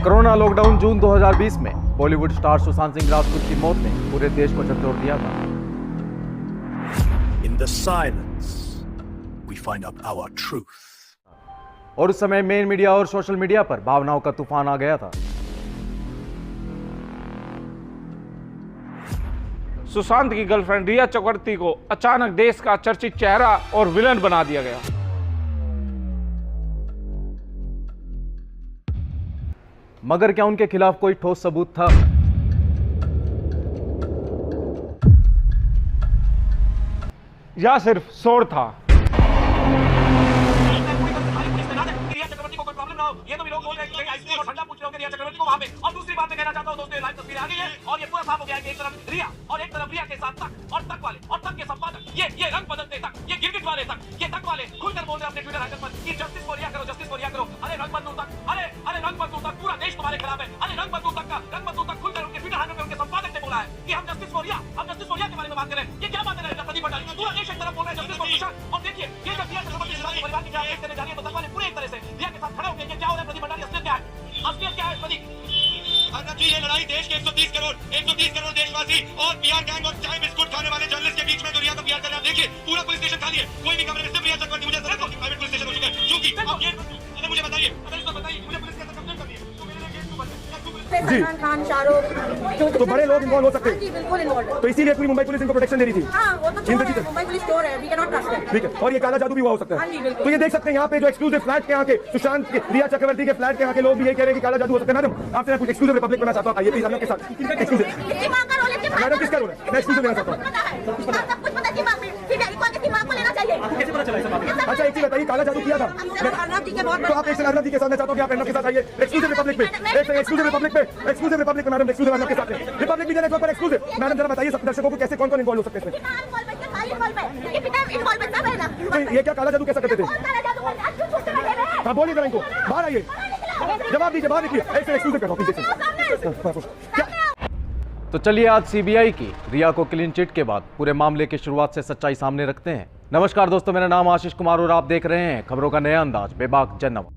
Corona lockdown जून 2020 में Bollywood star Sushant Singh Rajput की मौत ने पूरे देश को झकझोर दिया था। In the silence, we find out our truth. और उस समय मेन मीडिया और सोशल मीडिया पर भावनाओं का तूफान आ गया था। सुशांत की गर्लफ्रेंड रिया चक्रवर्ती को अचानक देश का चर्चित चेहरा और विलन बना दिया गया। मगर क्या उनके खिलाफ कोई ठोस सबूत था? या सिर्फ शोर था? ये तो भी लोग बोल रहे हैं कि आइसक्रीम और ठंडा पूछ रहे होंगे रिया चक्रवर्ती को वहां पे। और दूसरी बात मैं कहना चाहता हूं दोस्तों, लाइव तस्वीर आ गई है और ये पूरा साफ हो गया है कि एक तरफ रिया और एक तरफ रिया के साथ तक और तक वाले और तक के संपादक ये रंग बदलते तक, ये गिरगिट वाले तक, ये तक वाले खुलकर बोल रहे हैं अपने ट्विटर हैंडल पर कि जस्टिस फॉर रिया करो, जस्टिस फॉर रिया करो। अरे रंग बदलू तक, अरे रंग बदलू तक, पूरा देश तुम्हारे खिलाफ है। अरे रंग बदलू तक खुलकर उनके ट्विटर हैंडल पे उनके संपादक ने बोला है कि हम जस्टिस फॉर रिया के बारे में बात करें। ये क्या बात है प्रदीप भंडारी? पूरा देश एक तरफ बोल रहा है जस्टिस फॉर सुशांत। और देखिए ये जब रिया चक्रवर्ती परिवार की क्या देने जा रही है तो तक वाले पूरे एक तरह से रिया के साथ खड़े होंगे। ये क्या हो रहा है प्रदीप भंडारी? असलियत क्या है प्रदीप? ये लड़ाई देश के 130 करोड़ देशवासी और पीआर गैंग और चाय बिस्कुट खाने वाले जर्नलिस्ट के बीच में। दुनिया को पीआर कर रहा है। देखिए पूरा पुलिस स्टेशन खाली है, कोई भी कमरे में सिर्फ रिया चक्रवर्ती। मुझे प्राइवेट पुलिस स्टेशन हो चुका है क्योंकि अब ये मुझे बताइए मुझे पुलिस के अंदर कंप्लेंट करनी है तो मेरे लिए केस क्यों बंद है? सलमान खान, शाहरुख तो बड़े लोग इन्वॉल्व हो सकते हैं। जी बिल्कुल इन्वॉल्व है। तो इसीलिए पूरी मुंबई पुलिस इनको प्रोटेक्शन दे रही थी। हाँ वो तो चोर है, मुंबई पुलिस चोर है, we can not trust them. ठीक है, और ये काला जादू भी हुआ हो सकता हाँ जी, है। बिल्कुल। तो ये देख सकते हैं यहाँ पे जो एक्सक्लूसिव फ्लैट के यहाँ के सुशांत के रिया चक्रवर्ती के फ्लैट के यहाँ के लोग भी ये कह रहे हैं कि काला जादू हो सकता है। मैडम आपसे कुछ एक्सक्लूसिव रिपब्लिक करना चाहता हूँ, आइए प्लीज हम लोग के साथ एक्सक्लूसिव। मैडम किसका रोल है? मैं एक्सक्लूसिव लेना चाहता हूँ। अच्छा एक चीज बताइए, काला जादू किया था तो आप एक अर्नब जी के साथ मैं चाहता हूँ कि आप अर्नब के साथ आइए एक्सक्लूसिव रिपब्लिक में। एक्सक्लूसिव रिपब्लिक में मैडम एक्सक्लूसिव अर्नब के साथ रिपब्लिक भी पर एक्सक्लूसिव। मैडम जरा बताइए सब दर्शकों को कैसे कौन इन्वॉल्व हो सकते हैं इसमें? तो ये क्या काला जादू कैसा करते थे? हाँ बोलिए जरा इनको, बाहर आइए, जवाब दीजिए, बाहर निकलिए। ऐसे एक्सक्लूसिव कर रहा हूँ। तो चलिए आज सीबीआई की रिया को क्लीन चिट के बाद पूरे मामले की शुरुआत से सच्चाई सामने रखते हैं। नमस्कार दोस्तों, मेरा नाम आशीष कुमार और आप देख रहे हैं खबरों का नया अंदाज बेबाक जनवा।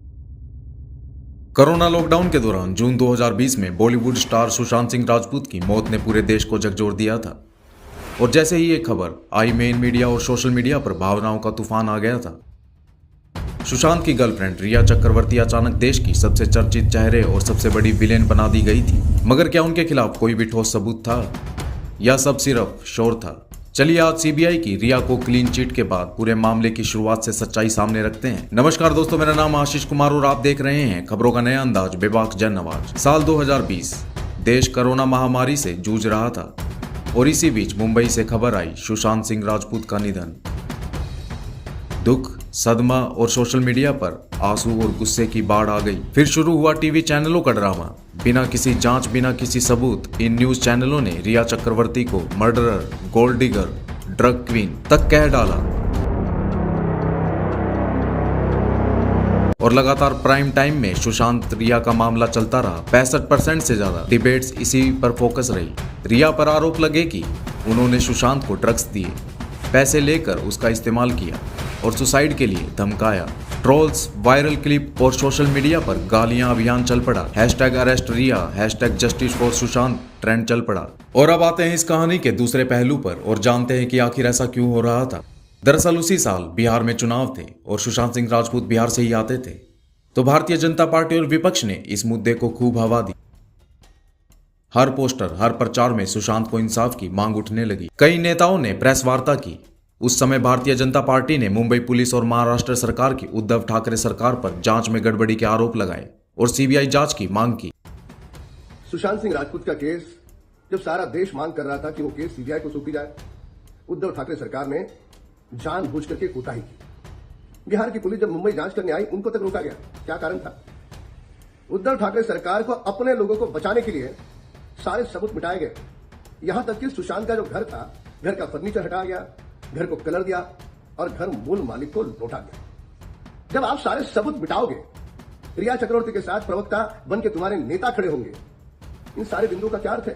कोरोना लॉकडाउन के दौरान जून 2020 में बॉलीवुड स्टार सुशांत सिंह राजपूत की मौत ने पूरे देश को झकझोर दिया था। और जैसे ही ये खबर आई मेन मीडिया और सोशल मीडिया पर भावनाओं का तूफान आ गया था। सुशांत की गर्लफ्रेंड रिया चक्रवर्ती अचानक देश की सबसे चर्चित चेहरे और सबसे बड़ी विलेन बना दी गई थी। मगर क्या उनके खिलाफ कोई भी ठोस सबूत था या सब सिर्फ शोर था? चलिए आज सीबीआई की रिया को क्लीन चिट के बाद पूरे मामले की शुरुआत से सच्चाई सामने रखते हैं। नमस्कार दोस्तों, मेरा नाम आशीष कुमार और आप देख रहे हैं खबरों का नया अंदाज बेबाक जनवाज। साल 2020 देश कोरोना महामारी से जूझ रहा था और इसी बीच मुंबई से खबर आई सुशांत सिंह राजपूत का निधन। दुख, सदमा और सोशल मीडिया पर आंसू और गुस्से की बाढ़ आ गई। फिर शुरू हुआ टीवी चैनलों का ड्रामा। बिना किसी जांच, बिना किसी सबूत इन न्यूज चैनलों ने रिया चक्रवर्ती को murderer, gold digger, drug queen तक कह डाला। और लगातार प्राइम टाइम में सुशांत रिया का मामला चलता रहा। 65% से ज्यादा डिबेट्स इसी पर फोकस रही। रिया पर आरोप लगे कि उन्होंने सुशांत को ड्रग्स दिए, पैसे लेकर उसका इस्तेमाल किया और सुसाइड के लिए धमकाया। ट्रोल्स, वायरल क्लिप और सोशल मीडिया पर गालियां अभियान चल पड़ा। #Arrest Rhea, #justice for Sushant trend चल पड़ा। और अब आते हैं इस कहानी के दूसरे पहलू पर और जानते हैं कि आखिर ऐसा क्यों हो रहा था। दरअसल उसी साल बिहार में चुनाव थे और सुशांत सिंह राजपूत बिहार से ही आते थे। तो भारतीय जनता पार्टी और विपक्ष ने इस मुद्दे को खूब हवा दी। हर पोस्टर, हर प्रचार में सुशांत को इंसाफ की मांग उठने लगी। कई नेताओं ने प्रेस वार्ता की। उस समय भारतीय जनता पार्टी ने मुंबई पुलिस और महाराष्ट्र सरकार की उद्धव ठाकरे सरकार पर जांच में गड़बड़ी के आरोप लगाए और सीबीआई जांच की मांग की। सुशांत सिंह राजपूत का केस जब सारा देश मांग कर रहा था कि वो केस सीबीआई को सौंपी जाए, उद्धव ठाकरे सरकार ने जानबूझ करके कोताही की। बिहार की पुलिस जब मुंबई जांच करने आई, उनको तक रोका गया। क्या कारण था? उद्धव ठाकरे सरकार को अपने लोगों को बचाने के लिए सारे सबूत मिटाए गए। यहां तक कि सुशांत का जो घर था, घर का फर्नीचर हटाया गया, घर को कलर दिया और घर मूल मालिक को लौटा दिया। जब आप सारे सबूत मिटाओगे, रिया चक्रवर्ती के साथ प्रवक्ता बन के तुम्हारे नेता खड़े होंगे, इन सारे बिंदुओं का क्या अर्थ है?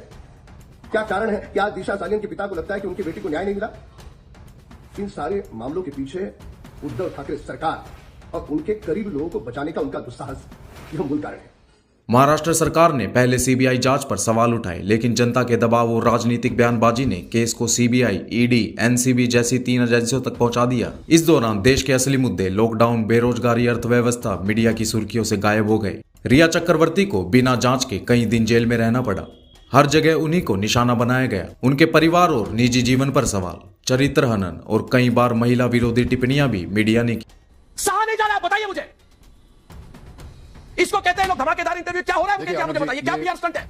क्या कारण है? क्या दिशा सालियन के पिता को लगता है कि उनकी बेटी को न्याय नहीं मिला? इन सारे मामलों के पीछे उद्धव ठाकरे सरकार और उनके करीबी लोगों को बचाने का उनका दुस्साहस, यह मूल कारण है। महाराष्ट्र सरकार ने पहले सीबीआई जांच पर सवाल उठाए, लेकिन जनता के दबाव और राजनीतिक बयानबाजी ने केस को सीबीआई, ईडी, एनसीबी जैसी 3 एजेंसियों तक पहुंचा दिया। इस दौरान देश के असली मुद्दे लॉकडाउन, बेरोजगारी, अर्थव्यवस्था मीडिया की सुर्खियों से गायब हो गए। रिया चक्रवर्ती को बिना जांच के कई दिन जेल में रहना पड़ा। हर जगह उन्हीं को निशाना बनाया गया। उनके परिवार और निजी जीवन पर सवाल, चरित्र हनन और कई बार महिला विरोधी टिप्पणियां भी मीडिया ने की। सहा नहीं जा रहा, बताइए मुझे, इसको कहते हैं लोग धमाकेदार इंटरव्यू। क्या हो रहा है क्या मुझे बताइए, क्या पीआर स्टंट है?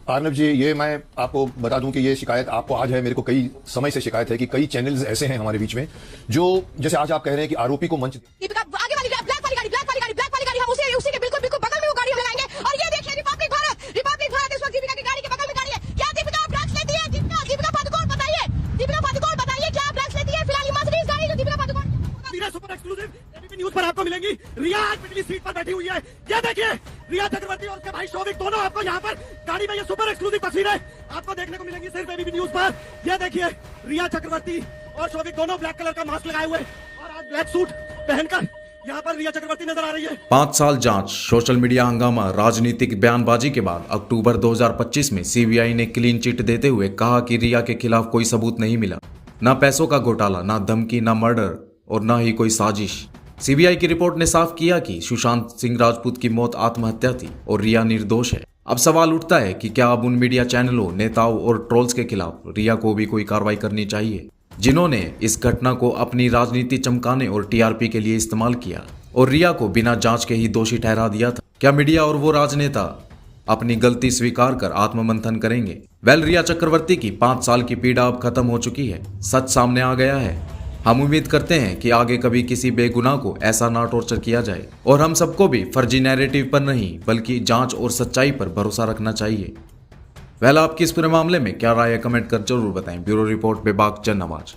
अर्नब जी, ये मैं आपको बता दूं कि ये शिकायत आपको आज है, मेरे को कई समय से शिकायत है कि कई चैनल्स ऐसे हैं हमारे बीच में जो, जैसे आज आप कह रहे हैं कि आरोपी को मंच आगे वाली ब्लैक वाली गाड़ी हम उसी के बिल्कुल बगल में वो गाड़ी हम लगाएंगे। और ये देखिए रिपब्लिक भारत इस वक्त दीपिका की गाड़ी के बगल में गाड़ी है। क्या दीपिका आप ड्रग्स लेती है? दीपिका पादुकोण बताइए क्या ड्रग्स लेती है? फिलहाल मर्सिडीज गाड़ी जो Deepika Padukone super exclusive ABP news पर आपको मिलेंगी। रिया आज पिछली सीट पर बैठी हुई है। ये देखिए रिया चक्रवर्ती और उसके भाई शौविक दोनों आपको यहाँ पर गाड़ी में, ये सुपर एक्सक्लूसिव तस्वीरें आपको देखने को मिलेंगी सिर्फ एबीपी न्यूज पर। ये देखिए रिया चक्रवर्ती और शौविक दोनों ब्लैक कलर का मास्क लगाए हुए और आज ब्लैक सूट पहनकर यहाँ पर रिया चक्रवर्ती नजर आ रही है। 5 साल जांच, सोशल मीडिया हंगामा, राजनीतिक बयानबाजी के बाद अक्टूबर 2025 में सीबीआई ने क्लीन चिट देते हुए कहा कि रिया के खिलाफ कोई सबूत नहीं मिला। ना पैसों का घोटाला, ना धमकी, ना मर्डर और ना ही कोई साजिश। सीबीआई की रिपोर्ट ने साफ किया कि सुशांत सिंह राजपूत की मौत आत्महत्या थी और रिया निर्दोष है। अब सवाल उठता है कि क्या अब उन मीडिया चैनलों, नेताओं और ट्रोल्स के खिलाफ रिया को भी कोई कार्रवाई करनी चाहिए, जिन्होंने इस घटना को अपनी राजनीति चमकाने और टीआरपी के लिए इस्तेमाल किया और रिया को बिना जांच के ही दोषी ठहरा दिया था। क्या मीडिया और वो राजनेता अपनी गलती स्वीकार कर आत्ममंथन करेंगे? रिया चक्रवर्ती की 5 साल की पीड़ा अब खत्म हो चुकी है। सच सामने आ गया है। हम उम्मीद करते हैं कि आगे कभी किसी बेगुनाह को ऐसा ना टॉर्चर किया जाए और हम सबको भी फर्जी नैरेटिव पर नहीं बल्कि जांच और सच्चाई पर भरोसा रखना चाहिए। आपकी इस पूरे मामले में क्या राय है, कमेंट कर जरूर बताएं। ब्यूरो रिपोर्ट, बेबाक जन आवाज।